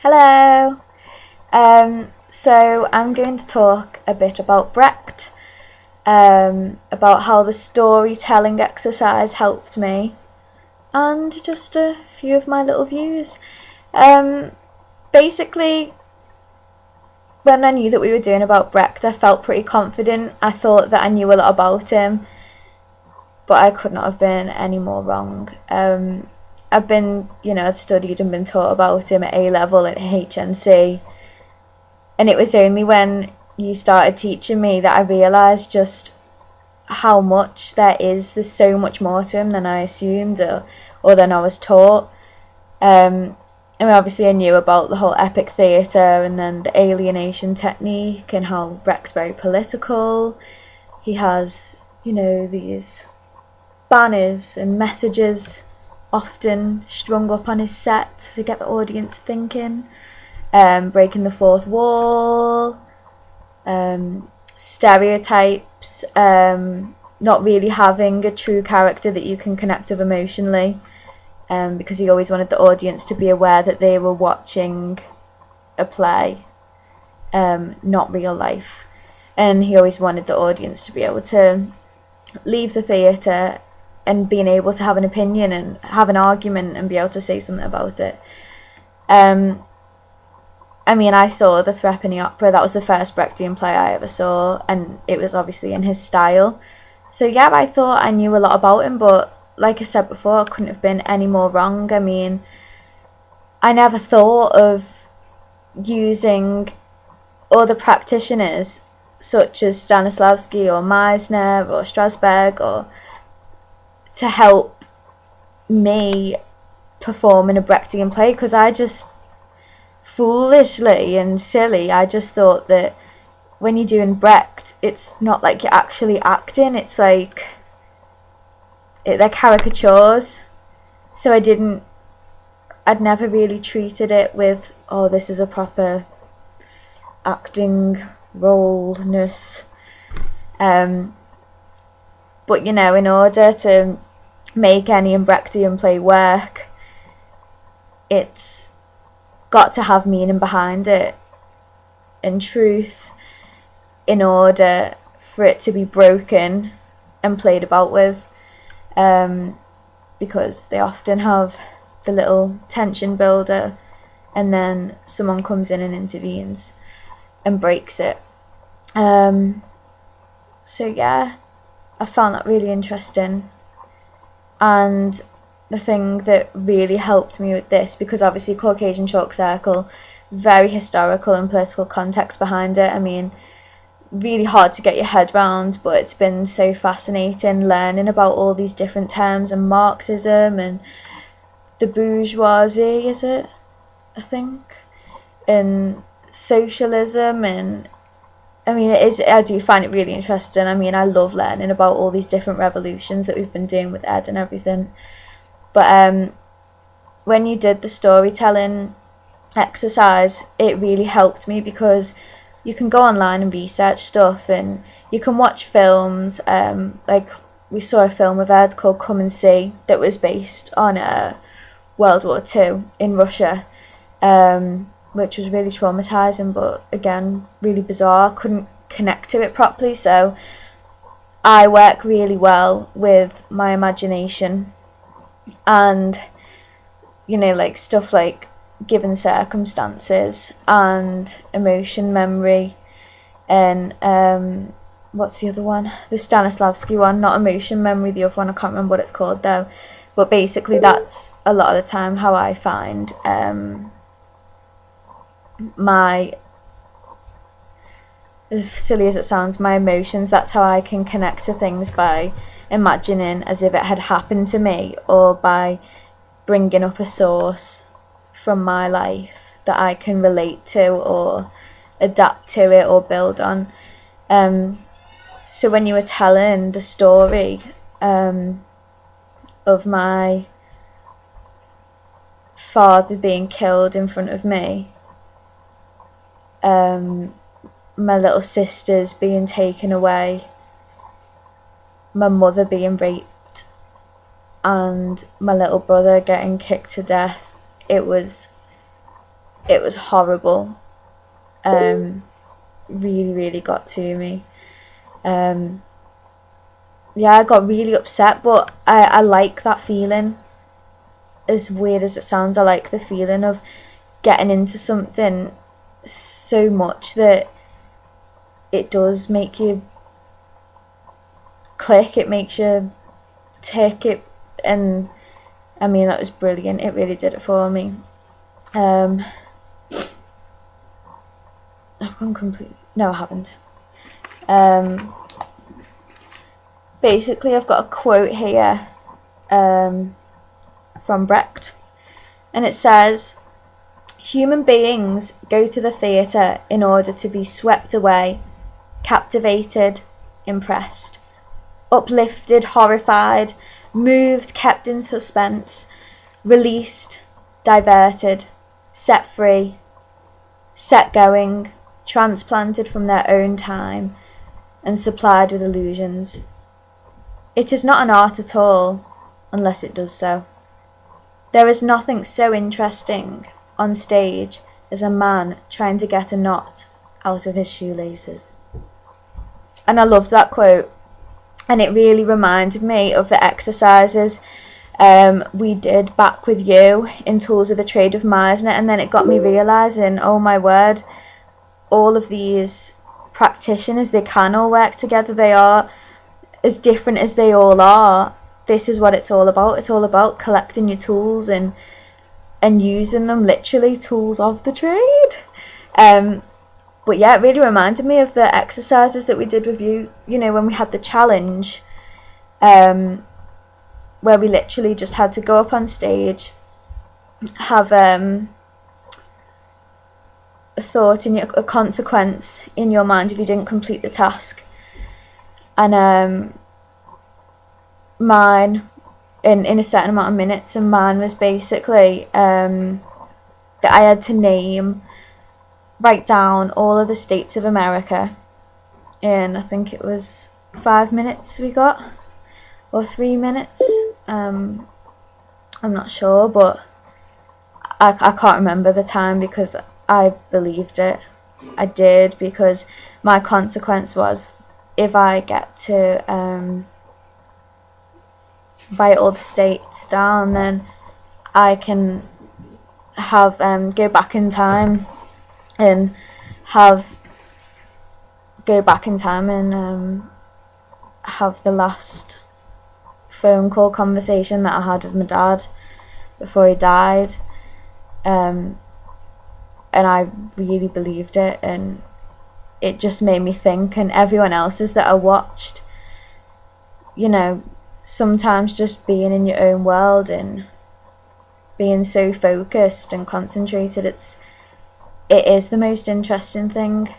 Hello. So I'm going to talk a bit about Brecht, about how the storytelling exercise helped me, and just a few of my little views. Um, Basically, when I knew that we were doing about Brecht, I felt pretty confident. I thought that I knew a lot about him, but I could not have been any more wrong. I've been, I'd studied and been taught about him at A level at HNC, and it was only when you started teaching me that I realised just how much there is. There's so much more to him than I assumed or than I was taught. I mean, obviously I knew about the whole epic theatre and then the alienation technique and how Brecht's very political. He has, these banners and messages often strung up on his set to get the audience thinking, breaking the fourth wall, stereotypes, not really having a true character that you can connect with emotionally, because he always wanted the audience to be aware that they were watching a play, not real life. And he always wanted the audience to be able to leave the theatre and being able to have an opinion and have an argument and be able to say something about it. I mean, I saw The Threepenny Opera. That was the first Brechtian play I ever saw, and it was obviously in his style. So yeah, I thought I knew a lot about him, but like I said before, I couldn't have been any more wrong. I mean, I never thought of using other practitioners such as Stanislavski or Meisner or Strasberg or to help me perform in a Brechtian play, because I just foolishly and silly, I just thought that when you're doing Brecht, it's not like you're actually acting, it's like they're caricatures. So I'd never really treated it with, oh, this is a proper acting role-ness. But in order to make any Brechtian play work, it's got to have meaning behind it and truth in order for it to be broken and played about with, because they often have the little tension builder and then someone comes in and intervenes and breaks it. So yeah, I found that really interesting. And the thing that really helped me with this, because obviously Caucasian Chalk Circle, very historical and political context behind it. I mean, really hard to get your head round, but it's been so fascinating learning about all these different terms and Marxism and the bourgeoisie, is it? I think. And socialism, and I mean, I do find it really interesting. I mean, I love learning about all these different revolutions that we've been doing with Ed and everything. But when you did the storytelling exercise, it really helped me, because you can go online and research stuff, and you can watch films. Like we saw a film with Ed called Come and See that was based on World War II in Russia, which was really traumatizing, but again, really bizarre. Couldn't connect to it properly, so I work really well with my imagination and, like stuff like given circumstances and emotion memory and what's the other one? The Stanislavski one, not emotion memory, the other one, I can't remember what it's called though. But basically that's a lot of the time how I find my, as silly as it sounds, my emotions. That's how I can connect to things, by imagining as if it had happened to me, or by bringing up a source from my life that I can relate to or adapt to it or build on. So when you were telling the story of my father being killed in front of me, my little sisters being taken away, my mother being raped, and my little brother getting kicked to death, it it was horrible. Really, really got to me. Yeah, I got really upset, but I like that feeling. As weird as it sounds, I like the feeling of getting into something so much that it does make you click, it makes you tick it, and I mean, that was brilliant. It really did it for me. I've gone completely... No, I haven't. Basically, I've got a quote here from Brecht, and it says, "Human beings go to the theatre in order to be swept away, captivated, impressed, uplifted, horrified, moved, kept in suspense, released, diverted, set free, set going, transplanted from their own time, and supplied with illusions. It is not an art at all, unless it does so. There is nothing so interesting on stage as a man trying to get a knot out of his shoelaces." And I loved that quote, and it really reminded me of the exercises we did back with you in Tools of the Trade of Meisner, and then it got me realising, oh my word, all of these practitioners, they can all work together. They are as different as they all are. This is what it's all about. It's all about collecting your tools and using them, literally tools of the trade. But yeah, it really reminded me of the exercises that we did with you, you know, when we had the challenge, where we literally just had to go up on stage, have a thought in a consequence in your mind if you didn't complete the task. And mine, in a certain amount of minutes, and mine was basically that I had to write down all of the states of America in, I think it was 5 minutes we got, or 3 minutes, I'm not sure, but I can't remember the time because I believed it. I did, because my consequence was, if I get to write all the states down, then I can have go back in time and have the last phone call conversation that I had with my dad before he died, and I really believed it, and it just made me think, and everyone else's that I watched, you know, sometimes just being in your own world and being so focused and concentrated, it is the most interesting thing.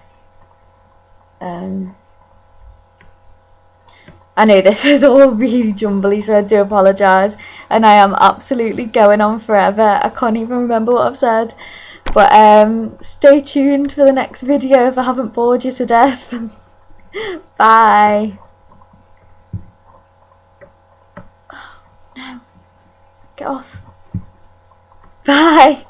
I know this is all really jumbly, so I do apologise, and I am absolutely going on forever. I can't even remember what I've said, but stay tuned for the next video if I haven't bored you to death. Bye. Oh, no, get off. Bye.